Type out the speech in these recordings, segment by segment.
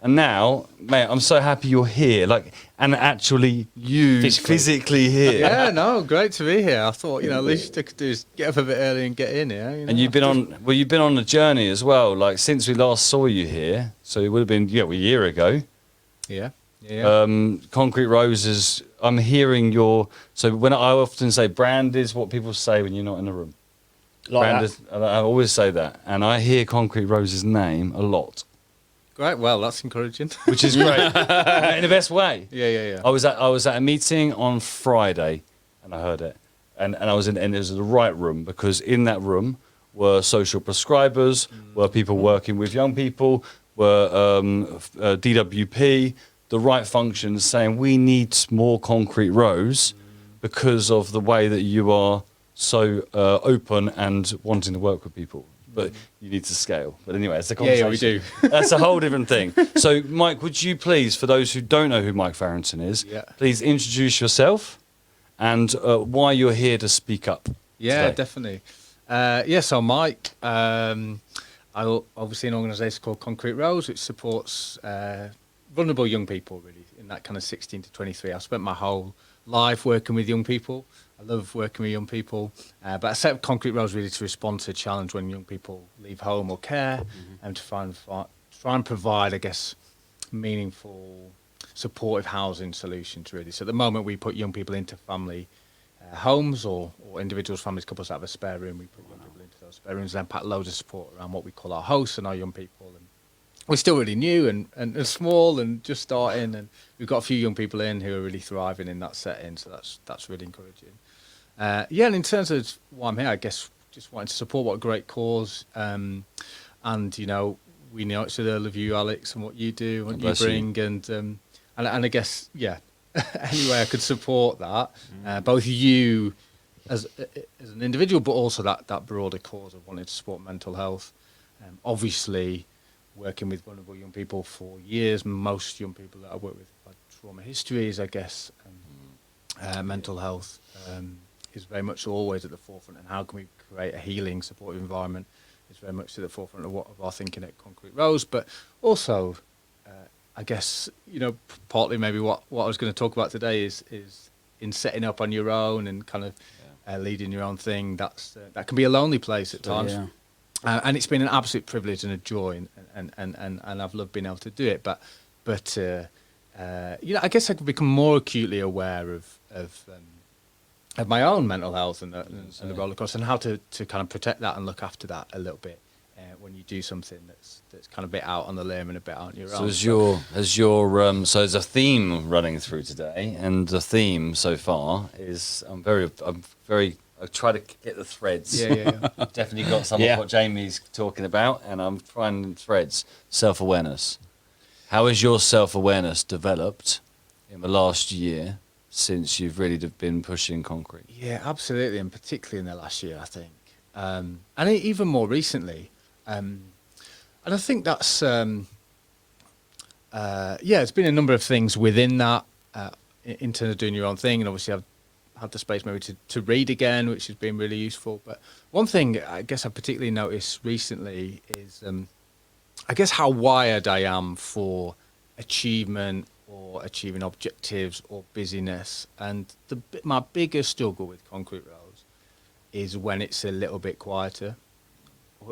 And now, mate, I'm so happy you're here. Like, and actually you physically here. Yeah, no, great to be here. I thought, at least you could do is get up a bit early and get in here. And you've been on a journey as well. Like, since we last saw you here, so it would have been a year ago. Yeah. Concrete Roses. I'm hearing so when I often say brand is what people say when you're not in the room. Like I always say that, and I hear Concrete Roses' name a lot. Great. Well, that's encouraging. Which is great in the best way. Yeah. I was at a meeting on Friday, and I heard it, and I was and it was the right room, because in that room were social prescribers, were people working with young people, were DWP, the right functions, saying we need more Concrete Rose because of the way that you are so open and wanting to work with people. But you need to scale. But anyway, it's a conversation. Yeah, we do. That's a whole different thing. So, Mike, would you please, for those who don't know who Mike Farrington is, please introduce yourself and why you're here to speak up today. Definitely. So Mike, I obviously an organisation called Concrete Rose, which supports vulnerable young people, really, in that kind of 16 to 23. I've spent my whole life working with young people. I love working with young people, but I set up Concrete Rose really to respond to a challenge when young people leave home or care, and to try and provide, I guess, meaningful, supportive housing solutions, really. So at the moment, we put young people into family homes or individuals, families, couples that have a spare room. We put young people into those spare rooms, and then pack loads of support around what we call our hosts and our young people. And we're still really new and small and just starting, and we've got a few young people in who are really thriving in that setting, so that's really encouraging. And in terms of why I'm here, I guess just wanting to support what a great cause, and we know it's with all of you, Alex, and what you do, what you bring, and I guess any way I could support that, both you as an individual, but also that broader cause of wanting to support mental health. Obviously, working with vulnerable young people for years, most young people that I work with have trauma histories, I guess, mental health is very much always at the forefront, and how can we create a healing, supportive environment is very much to the forefront of our thinking at Concrete Rose. But also, I guess, partly maybe what I was going to talk about today is in setting up on your own and kind of leading your own thing. That can be a lonely place at times. And it's been an absolute privilege and a joy, and I've loved being able to do it. But I guess I could become more acutely aware of my own mental health and the roller coaster, and how to kind of protect that and look after that a little bit when you do something that's kind of a bit out on the limb and a bit out on your own. So there's a theme running through today, and the theme so far is I try to get the threads. I've definitely got some of what Jamie's talking about, and I'm finding threads. Self-awareness. How has your self-awareness developed in the last year since you've really been pushing Concrete? Yeah, absolutely, and particularly in the last year, I think. And even more recently. And I think that's, it's been a number of things within that, in terms of doing your own thing, and obviously I've had the space maybe to read again, which has been really useful. But one thing I guess I particularly noticed recently is, I guess, how wired I am for achievement or achieving objectives or busyness. And my biggest struggle with Concrete Rose is when it's a little bit quieter,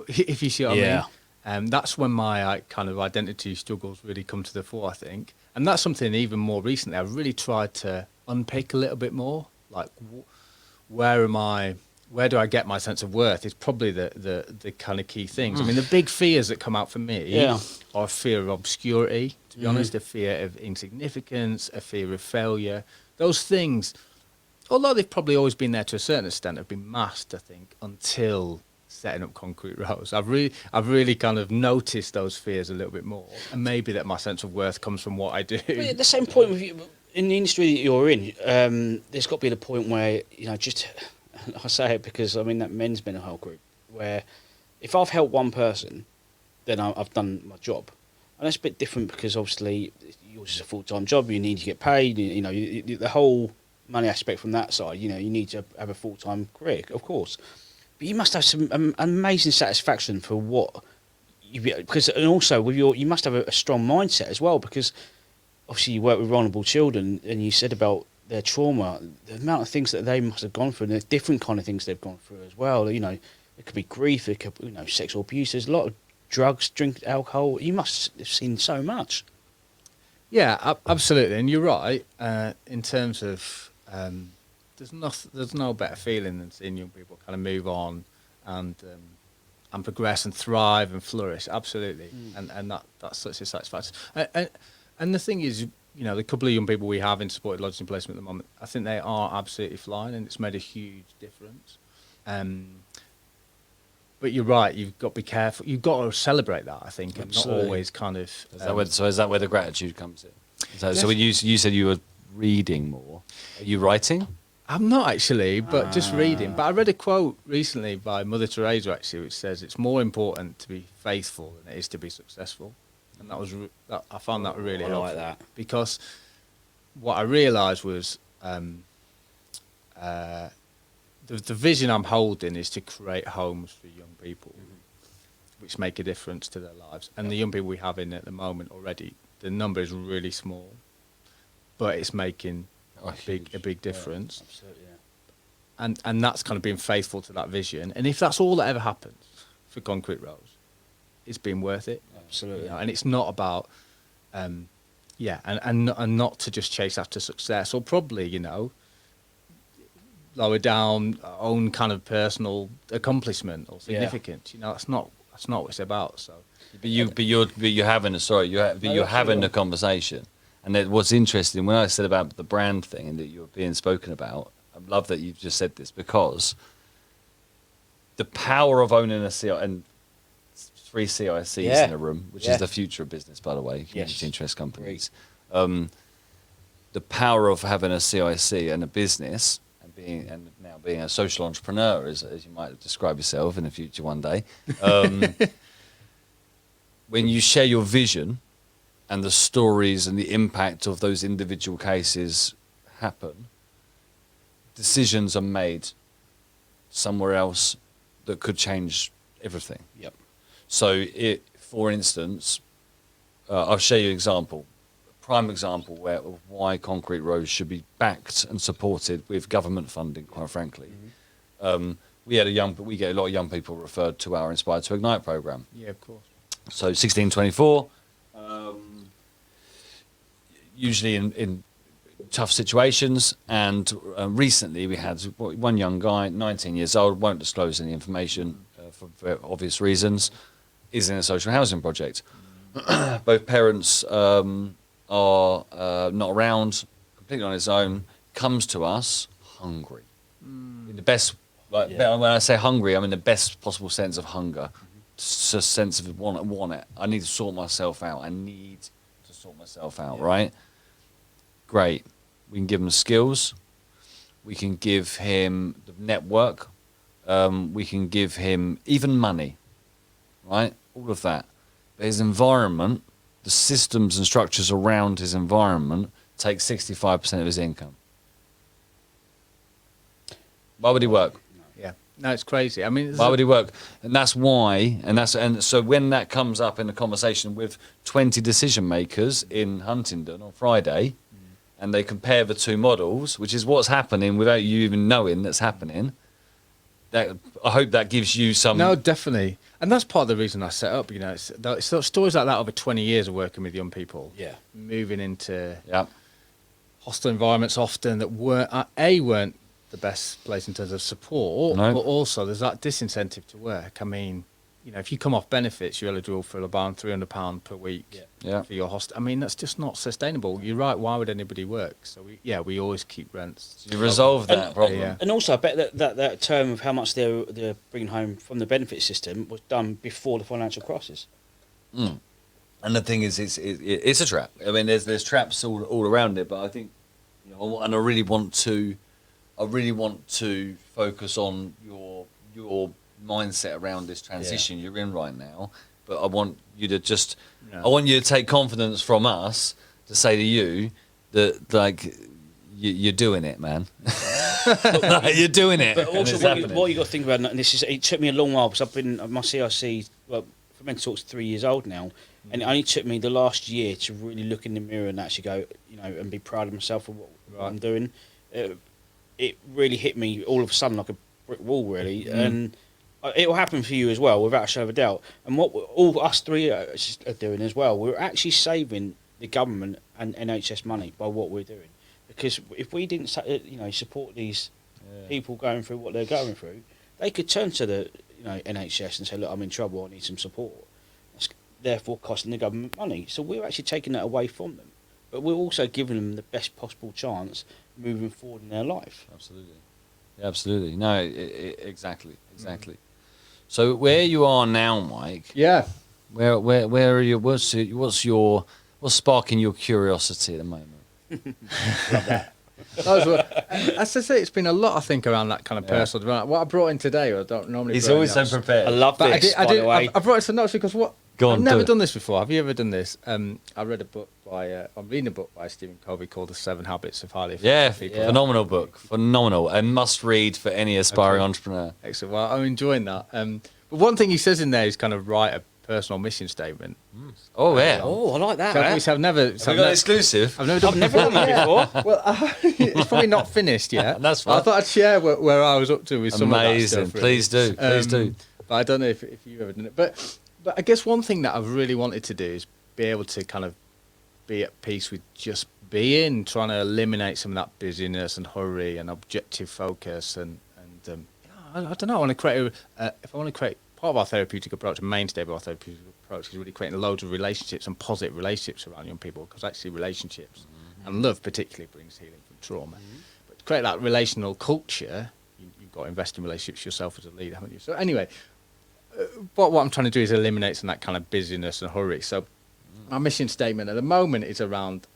if you see what I mean. That's when my kind of identity struggles really come to the fore, I think. And that's something even more recently I've really tried to unpick a little bit more. Like, where do I get my sense of worth is probably the kind of key things. I mean, the big fears that come out for me are a fear of obscurity, to be honest, a fear of insignificance, a fear of failure. Those things, although they've probably always been there to a certain extent, have been masked, I think, until setting up Concrete Rose. I've really kind of noticed those fears a little bit more, and maybe that my sense of worth comes from what I do. But at the same point with you, in the industry that you're in, there's got to be the point where, just, I say it because I'm in that men's mental health group, where if I've helped one person, then I've done my job. And that's a bit different because obviously yours is a full-time job, you need to get paid, the whole money aspect from that side, you need to have a full-time career, of course. But you must have some amazing satisfaction for what because and also with you must have a strong mindset as well, because obviously you work with vulnerable children, and you said about their trauma, the amount of things that they must have gone through, and the different kind of things they've gone through as well. You know, it could be grief, it could be, sexual abuse. There's a lot of drugs, drink, alcohol. You must have seen so much. Yeah, absolutely, and you're right. In terms of, there's no better feeling than seeing young people kind of move on and progress and thrive and flourish. Absolutely, and that's such a satisfaction. And the thing is, the couple of young people we have in supported lodging placement at the moment, I think they are absolutely flying, and it's made a huge difference. But you're right. You've got to be careful. You've got to celebrate that, I think, and not always kind of. Is that where the gratitude comes in? So when you said you were reading more, are you writing? I'm not actually, but just reading. But I read a quote recently by Mother Teresa, actually, which says it's more important to be faithful than it is to be successful, and I found that really helpful. I like that, because what I realised was the vision I'm holding is to create homes for young people, which make a difference to their lives. And the young people we have in at the moment already, the number is really small, but it's making a big difference. Yeah, absolutely, yeah. And that's kind of being faithful to that vision. And if that's all that ever happens for Concrete Rose, it's been worth it. Absolutely. And it's not about, and not to just chase after success, or probably, lower down own kind of personal accomplishment or significance. That's not what it's about. So, you're having a conversation, and then what's interesting when I said about the brand thing and that you're being spoken about, I love that you've just said this, because the power of owning a CI and 3 CICs in a room, which is the future of business, by the way, community interest companies. The power of having a CIC and a business. And now being a social entrepreneur, as you might describe yourself in the future one day, when you share your vision and the stories and the impact of those individual cases happen, decisions are made somewhere else that could change everything. Yep. So, for instance, I'll show you an example. Prime example of why Concrete Rose should be backed and supported with government funding, quite frankly. We get a lot of young people referred to our Inspired to Ignite program. Yeah, of course. So 1624, usually in tough situations, and recently we had one young guy, 19 years old, won't disclose any information for obvious reasons, is in a social housing project. Both parents are not around, completely on his own, comes to us hungry. In the best, when I say hungry, I mean the best possible sense of hunger. Just a sense of want it. I need to sort myself out. Right? Great. We can give him the skills. We can give him the network. We can give him even money. Right? All of that. But his environment, the systems and structures around his environment, take 65% of his income. Why would he work? Yeah, no, it's crazy. I mean, why would he work? And that's why. And so when that comes up in a conversation with 20 decision makers in Huntingdon on Friday, and they compare the two models, which is what's happening without you even knowing that's happening. I hope that gives you some. No, definitely. And that's part of the reason I set up, it's stories like that over 20 years of working with young people. Yeah. Moving into hostile environments often that weren't the best place in terms of support, but also there's that disincentive to work. I mean, if you come off benefits, you're eligible for about £300 per week for your hostel. I mean, that's just not sustainable. You're right. Why would anybody work? So we always keep rents. So you resolve that problem. Yeah. And also, I bet that term of how much they're bringing home from the benefit system was done before the financial crisis. And the thing is, it's a trap. I mean, there's traps all around it. But I think, and I really want to focus on your mindset around this transition you're in right now, but I want you to take confidence from us to say to you that you're doing it, man. You're doing it. But also what you got to think about, and it took me a long while because I've been at my CIC Fermented Talks 3 years old now, and it only took me the last year to really look in the mirror and actually go, and be proud of myself for what I'm doing. It really hit me all of a sudden like a brick wall, really, and it will happen for you as well, without a shadow of a doubt. And what all us three are doing as well, we're actually saving the government and NHS money by what we're doing. Because if we didn't, support these people going through what they're going through, they could turn to the NHS and say, look, I'm in trouble, I need some support. That's therefore costing the government money. So we're actually taking that away from them. But we're also giving them the best possible chance moving forward in their life. Absolutely. Yeah, absolutely. No, exactly. So where you are now, Mike? Yeah. Where are you? What's sparking your curiosity at the moment? Love that. As I say, it's been a lot, I think, around that kind of personal development. What I brought in today, I don't normally. He's always so prepared. I love this. By the way, I brought in some notes because Go on, I've never do it. done this before. Have you ever done this? I read a book I'm reading a book by Stephen Covey called The 7 Habits of Highly Effective People. Phenomenal book. Phenomenal. And must read for any aspiring entrepreneur. Excellent. Well, I'm enjoying that. But one thing he says in there is kind of write a personal mission statement. Oh, yeah. I like that. Which I've never. Have we got an exclusive? I've never done that before. Well, it's probably not finished yet. That's fine. I fine. thought I'd share where I was up to with some Amazing. of that stuff. Really. Please do. Please do. But I don't know if you've ever done it. But I guess one thing that I've really wanted to do is be able to kind of be at peace with just being, trying to eliminate some of that busyness and hurry and objective focus and I don't know. I want to create if I want to create part of our therapeutic approach, a mainstay of our therapeutic approach is really creating loads of relationships and positive relationships around young people, because actually relationships and love particularly brings healing from trauma. But to create that relational culture, you've got to invest in relationships yourself as a leader, haven't you? So anyway, what I'm trying to do is eliminate some of that kind of busyness and hurry. So my mission statement at the moment is around,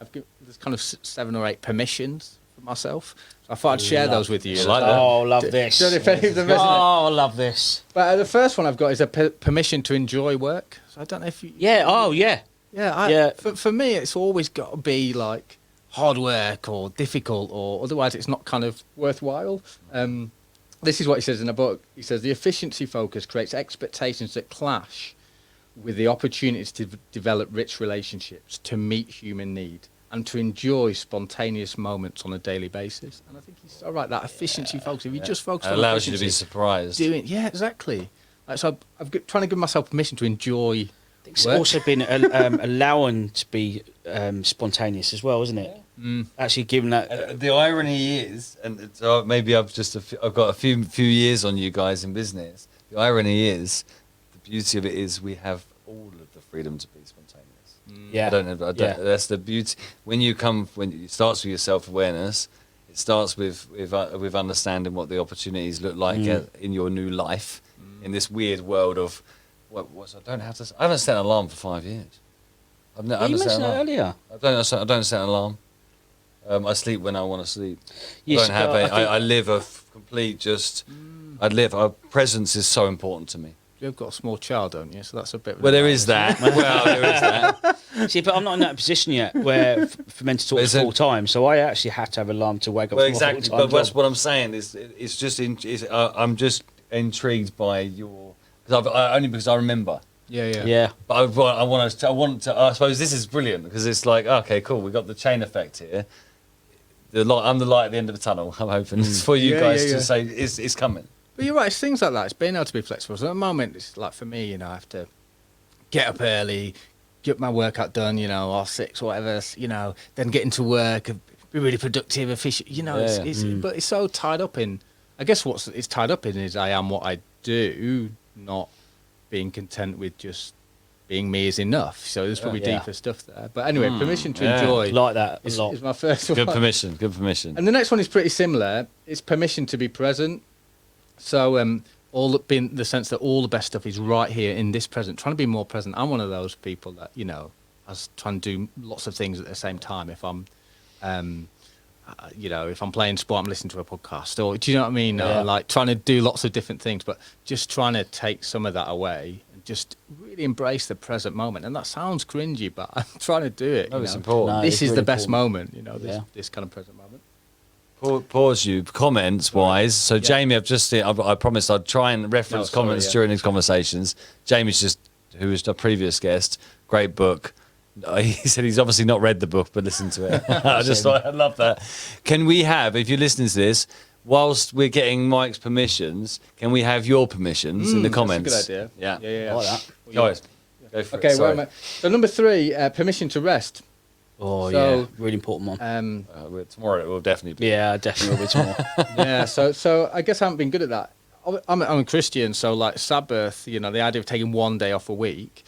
there's kind of 7 or 8 permissions for myself. So I thought I'd share those with you. I like that. Oh, love this. Don't know if any of them resonate. Oh, I love this. But the first one I've got is a permission to enjoy work. So I don't know if you... Yeah, oh, yeah. Yeah, for me, it's always got to be like hard work or difficult, or otherwise it's not kind of worthwhile. This is what he says in the book. He says, the efficiency focus creates expectations that clash with the opportunities to develop rich relationships, to meet human need, and to enjoy spontaneous moments on a daily basis. And I think he's so right, that efficiency focus, if you just focus on allows you to efficiency, be surprised. Yeah, exactly. So I'm trying to give myself permission to enjoy I think it's work. also been allowing to be spontaneous as well, isn't it? Actually giving that... The irony is, and maybe I've got a few years on you guys in business. The irony is, the beauty of it is we have all of the freedom to be spontaneous. Yeah. I don't know. That's the beauty. When it starts with your self-awareness, it starts with understanding what the opportunities look like in your new life, in this weird world of I haven't set an alarm for 5 years. You mentioned that earlier. I don't set an alarm. I sleep when I want to sleep. Yes, I live a complete our presence is so important to me. You've got a small child, don't you? So that's a bit... Well, there is that. There is that. See, but I'm not in that position yet where Fermented Talks full time, so I actually have to have an alarm to wake up. Well, for exactly. full-time But job. that's what I'm saying. I'm just intrigued by your... only because I remember. Yeah. But I suppose this is brilliant because it's like, okay, cool. We got the chain effect here. I'm the light at the end of the tunnel. I'm hoping it's for you guys to say it's coming. But you're right, it's things like that. It's being able to be flexible. So at the moment, it's like for me, I have to get up early, get my workout done, 6 or whatever, then get into work, be really productive, efficient, but it's so tied up in, I guess what it's tied up in is I am what I do, not being content with just being me is enough. So there's probably deeper stuff there. But anyway, permission to enjoy like that a lot. is my first one. Good permission. And the next one is pretty similar. It's permission to be present. So all being the sense that all the best stuff is right here in this present, trying to be more present. I'm one of those people that, I was trying to do lots of things at the same time. If I'm, if I'm playing sport, I'm listening to a podcast, or do you know what I mean? Like trying to do lots of different things, but just trying to take some of that away and just really embrace the present moment. And that sounds cringy, but I'm trying to do it. No, it's important. No, This it's is really the best important. moment, this kind of present moment. Pause you comments wise. So Jamie, I promised I'd try and reference comments during these conversations. Jamie's just who was a previous guest. Great book. He said he's obviously not read the book, but listened to it. I just thought I love that. Can we have, if you're listening to this, whilst we're getting Mike's permissions, can we have your permissions in the comments? That's a good idea. Yeah. I like that. Guys, go for it. Okay, Sorry. well, so number 3, permission to rest. Oh, So, yeah. Really important one. Tomorrow it will definitely be. Yeah, definitely will be tomorrow. Yeah, so I guess I haven't been good at that. I'm a Christian, so like Sabbath, the idea of taking one day off a week,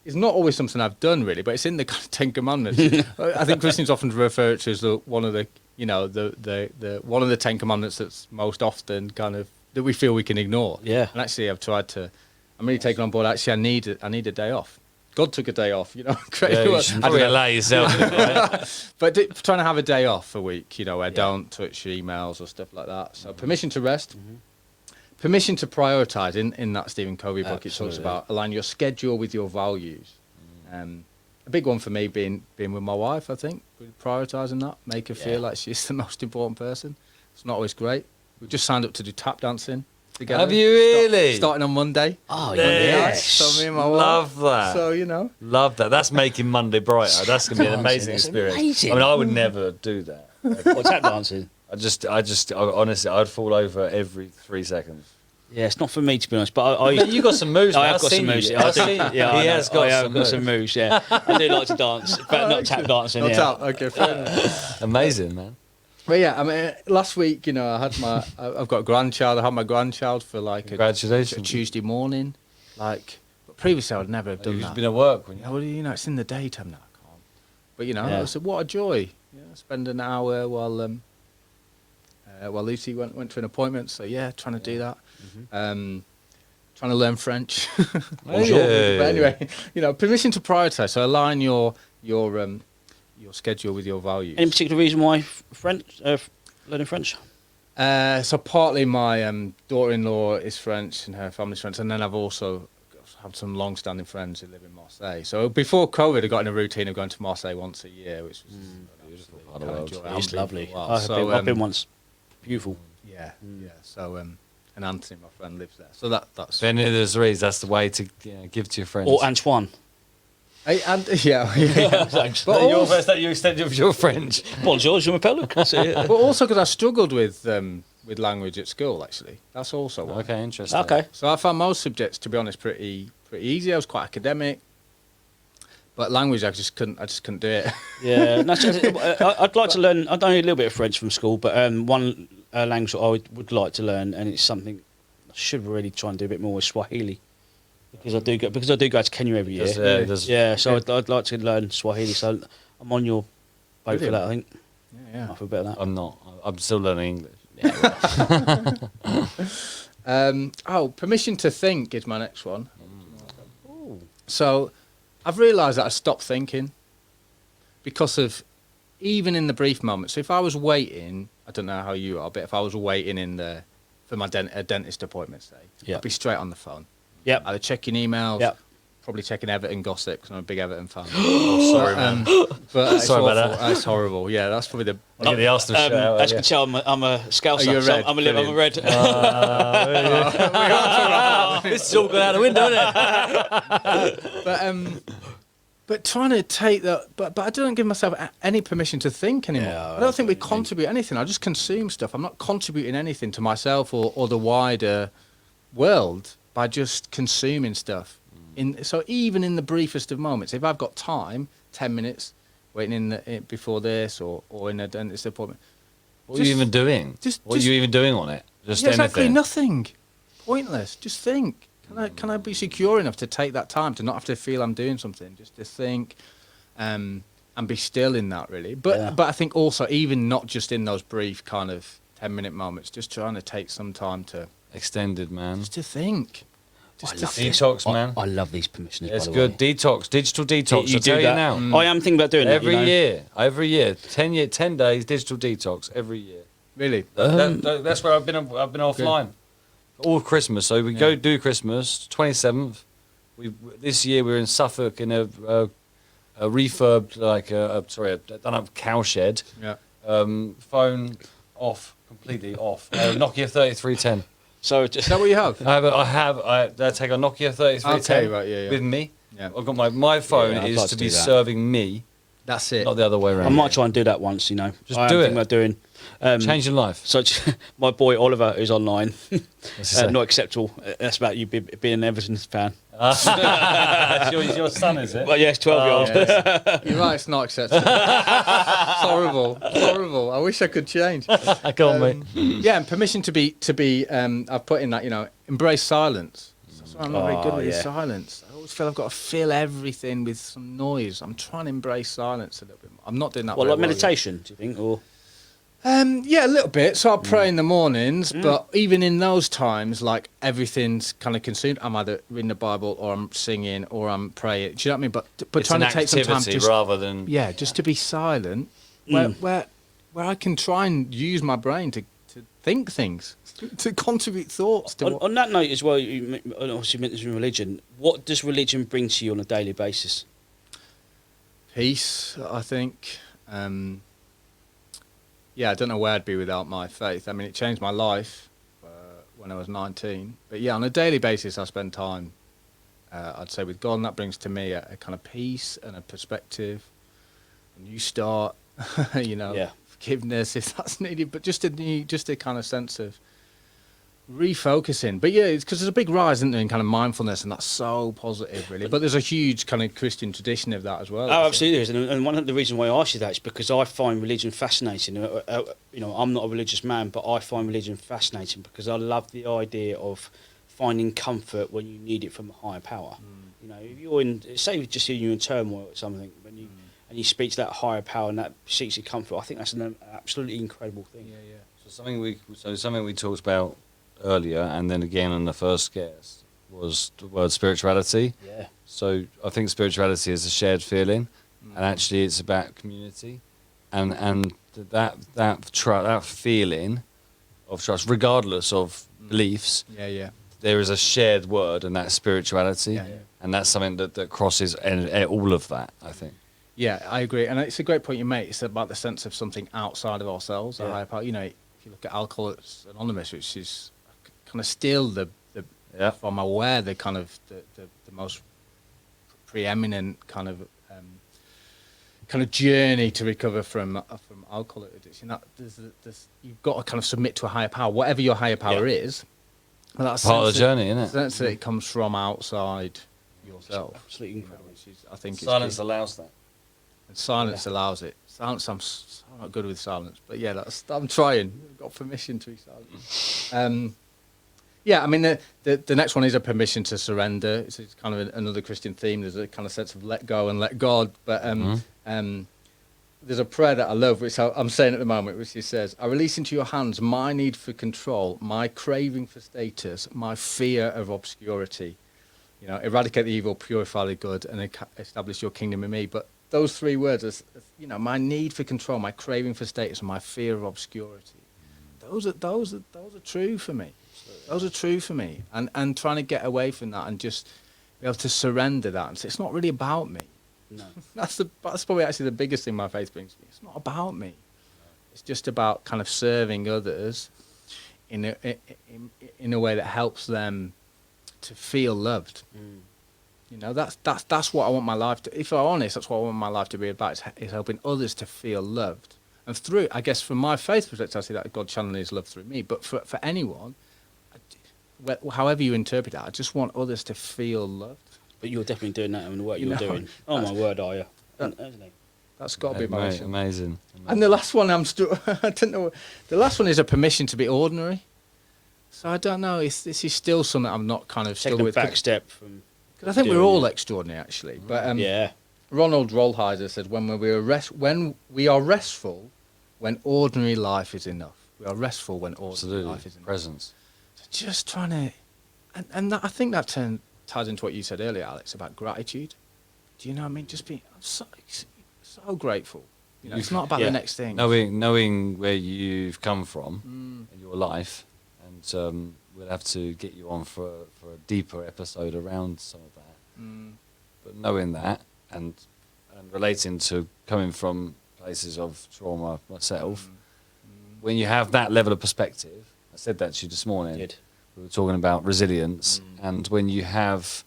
is not always something I've done really, but it's in the kind of Ten Commandments. I think Christians often refer to it as one of the one of the Ten Commandments that's most often kind of that we feel we can ignore. Yeah. And actually, I'm really taking on board. Actually, I need a day off. God took a day off, Yeah, you should probably allow yourself. Right? But trying to have a day off a week, where I don't touch emails or stuff like that. So permission to rest, permission to prioritise. In that Stephen Covey book, it talks about align your schedule with your values. A big one for me being with my wife, I think, really prioritising that, make her feel like she's the most important person. It's not always great. We've just signed up to do tap dancing together. Have you really? Starting on Monday. Oh, Yes. So me and my wife. Love that. So, Love that. That's making Monday brighter. That's going to be an amazing That's experience. amazing. I mean, I would never do that. What's tap dancing? Honestly, I'd fall over every 3 seconds. Yeah, it's not for me to be honest, but You got some moves. I man. have got some moves. I've seen you. Yeah, He has got I some have got some moves. Yeah, I do like to dance, but not tap dancing. Not Yeah. tap. Okay, fair enough. Amazing, man. But yeah, I mean, last week, I've got a grandchild. I had my grandchild for like a Congratulations. Tuesday morning. But previously I'd never have done You've that. been at work when you. Well, it's in the daytime now. I can't. But Yeah. I said, what a joy. Spend an hour while Lucy went to an appointment. So yeah, trying to do that. Trying to learn French. Bonjour. But anyway, permission to prioritise. So align your schedule with your values. Any particular reason why French? Learning French? So partly my daughter-in-law is French and her family's French, and then I've also have some long-standing friends who live in Marseille. So before COVID, I got in a routine of going to Marseille once a year, which was Beautiful part of the world. It's lovely. Well, I've been once. Beautiful. Yeah. So and Anthony, my friend, lives there. So that's. For any of those reasons, that's the way to give to your friends. Or Antoine. Yeah. Thanks. But also, that you extended with your French. Bonjour, je m'appelle Luc. but also because I struggled with language at school. Actually, that's also one. Okay, interesting. Okay. So I found most subjects, to be honest, pretty easy. I was quite academic, but language I just couldn't do it. Yeah, no, I'd like to learn. I know a little bit of French from school, but one language that I would like to learn, and it's something I should really try and do a bit more, is Swahili, because I do go to Kenya every year. There's- So I'd like to learn Swahili. So I'm on your boat for Brilliant. that. I think. Yeah. I feel better that. I'm not. I'm still learning English. Permission to think is my next one. So I've realised that I stopped thinking because of, even in the brief moments. So if I was waiting, I don't know how you are, but if I was waiting for my dentist appointment, say, Yeah. I'd be straight on the phone. Yep. Either checking emails, Yep. probably checking Everton gossip because I'm a big Everton fan. Sorry, man. But it's Sorry about awful. that. It's horrible. Yeah, that's probably the. I'll get the Arsenal shirt out. As you can tell, I'm a Scouser. Oh, you're so red. I'm a red. This is all going out the window, isn't it? But trying to take that, but I don't give myself any permission to think anymore. Yeah, I don't think we contribute anything. I just consume stuff. I'm not contributing anything to myself or the wider world by just consuming stuff. So even in the briefest of moments, if I've got time, 10 minutes, waiting before this or in a dentist appointment. What are you even doing? What are you even doing on it? Just exactly anything. nothing. Pointless. Just think. Can I be secure enough to take that time to not have to feel I'm doing something, just to think, and be still in that really. But I think also even not just in those brief kind of 10-minute moments, just trying to take some time to Extended, man. just to think. Just to think. Detox, man. I love these permissions. It's by the good. way. Detox, digital detox. You I do tell you that. now. I am thinking about doing Every that. year, 10 days digital detox every year. Really. That's where I've been offline all Christmas. So we go do Christmas 27th. This year we're in Suffolk in a refurbed done up cowshed. Yeah. Phone off, completely off. Nokia 3310. So Is that what you have? I take a Nokia 3310 Okay, right, yeah. with me. Yeah. I've got my phone Yeah, I'd is like to to be do that. serving me, That's it. not the other way I around. might try and do that once. You know, Just I am do thinking it. about doing. Change your life. Such my boy Oliver, who's online, What's he say? not acceptable. That's about you being an Everton fan. It's your son, is it? But yes, 12-year-old. You're right, it's not acceptable. It's horrible. It's horrible. I wish I could change. Go on, mate. Yeah, and permission to be I've put in that, embrace silence. So I'm not very good with silence. I always feel I've got to fill everything with some noise. I'm trying to embrace silence a little bit more. I'm not doing that Well, very like well yet. meditation, do you think? Or Yeah, a little bit. So I pray in the mornings, but even in those times, like everything's kind of consumed. I'm either reading the Bible or I'm singing or I'm praying. Do you know what I mean? But It's trying an to take some time activity just rather than just to be silent, where I can try and use my brain to think things, to contribute thoughts. To on that note as well, you obviously mentioned religion. What does religion bring to you on a daily basis? Peace, I think. I don't know where I'd be without my faith. I mean, it changed my life when I was 19. But yeah, on a daily basis, I spend time, I'd say, with God, and that brings to me a kind of peace and a perspective, a new start, forgiveness if that's needed, but just a kind of sense of refocusing. But yeah, it's because there's a big rise, isn't there, in kind of mindfulness, and that's so positive, really. But there's a huge kind of Christian tradition of that as well. Oh, absolutely there is. And one of the reasons why I ask you that is because I find religion fascinating. I'm not a religious man, but I find religion fascinating because I love the idea of finding comfort when you need it from a higher power. If you're you're in turmoil or something, and you speak to that higher power and that seeks your comfort, I think that's an absolutely incredible thing. Yeah. So something we talked about earlier, and then again in the first guest, was the word spirituality. Yeah. So I think spirituality is a shared feeling, and actually it's about community, and that feeling of trust, regardless of beliefs. Yeah. There is a shared word, and that's spirituality, Yeah. and that's something that crosses all of that, I think. Yeah, I agree, and it's a great point you make. It's about the sense of something outside of ourselves, a higher power. If you look at Alcoholics Anonymous, which is kind of still if I'm aware, the kind of the most preeminent kind of journey to recover from alcohol addiction. That you've got to kind of submit to a higher power, whatever your higher power is. And that's Part of the journey, isn't it? Sense that it comes from outside yourself. Absolutely incredible. Which is, I think, Silence is key. allows that. And silence allows it. Silence, I'm not good with silence, but yeah, I'm trying. I've got permission to be silent. I mean, the next one is a permission to surrender. It's kind of another Christian theme. There's a kind of sense of let go and let God. But there's a prayer that I love, which I'm saying at the moment, which says, I release into your hands my need for control, my craving for status, my fear of obscurity. Eradicate the evil, purify the good, and establish your kingdom in me. But those three words, my need for control, my craving for status, and my fear of obscurity. Those are true for me. Those are true for me. And trying to get away from that and just be able to surrender that and say, it's not really about me. No. That's probably actually the biggest thing my faith brings me. It's not about me. It's just about kind of serving others in a way that helps them to feel loved. That's what I want my life to. If I'm honest, that's what I want my life to be about. Is helping others to feel loved. And through, I guess, from my faith perspective, I see that God channeling His love through me. But for anyone, however you interpret that, I just want others to feel loved. But you're definitely doing that in the work you're doing. Oh my word, are you? That's got to be my mission. Amazing. And the last one, I don't know. The last one is a permission to be ordinary. So I don't know. This is still something I'm not kind of still Taking a with. back step from. Because I think we're all extraordinary, actually. But Ronald Rolheiser said, when we are restful, when ordinary life is enough. We are restful when ordinary life is enough. Presence. So just trying to, and I think that ties into what you said earlier, Alex, about gratitude. Do you know what I mean? Just being so grateful. It's not about the next thing. Knowing where you've come from in your life, and we'll have to get you on for a deeper episode around some of that. But knowing that and relating to coming from places of trauma myself, when you have that level of perspective, I said that to you this morning. we were talking about resilience, and when you have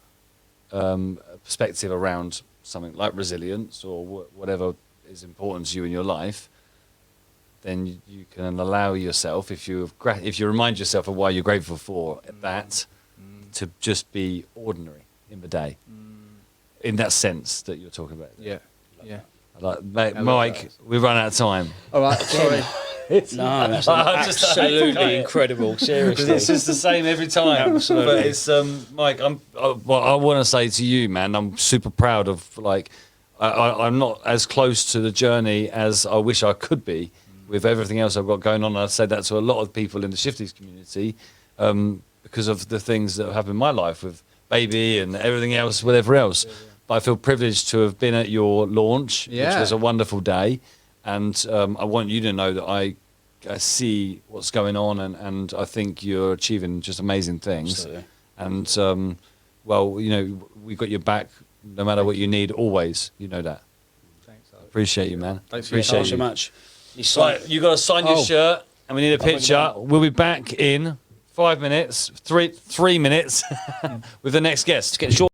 a perspective around something like resilience or whatever is important to you in your life, then you can allow yourself, if you remind yourself of why you're grateful for that, to just be ordinary in the day, in that sense that you're talking about. Yeah, yeah. Mike, we've run out of time. All right, sorry. No, that's absolutely incredible. Seriously, It's just the same every time. Absolutely. But it's Mike. What I want to say to you, man, I'm super proud of. Like, I'm not as close to the journey as I wish I could be with everything else I've got going on. I've said that to a lot of people in the Shifties community because of the things that have happened in my life with baby and everything else, whatever else. But I feel privileged to have been at your launch, which was a wonderful day. And I want you to know that I see what's going on, and I think you're achieving just amazing things. Absolutely. And well, you know, we've got your back no matter what you need, always. You know that. Thanks. Appreciate you, man. Thanks for your Appreciate Thanks so you. much. Right, you got to sign your shirt, and we need a picture. We'll be back in 5 minutes, 3 minutes with the next guest. Get the short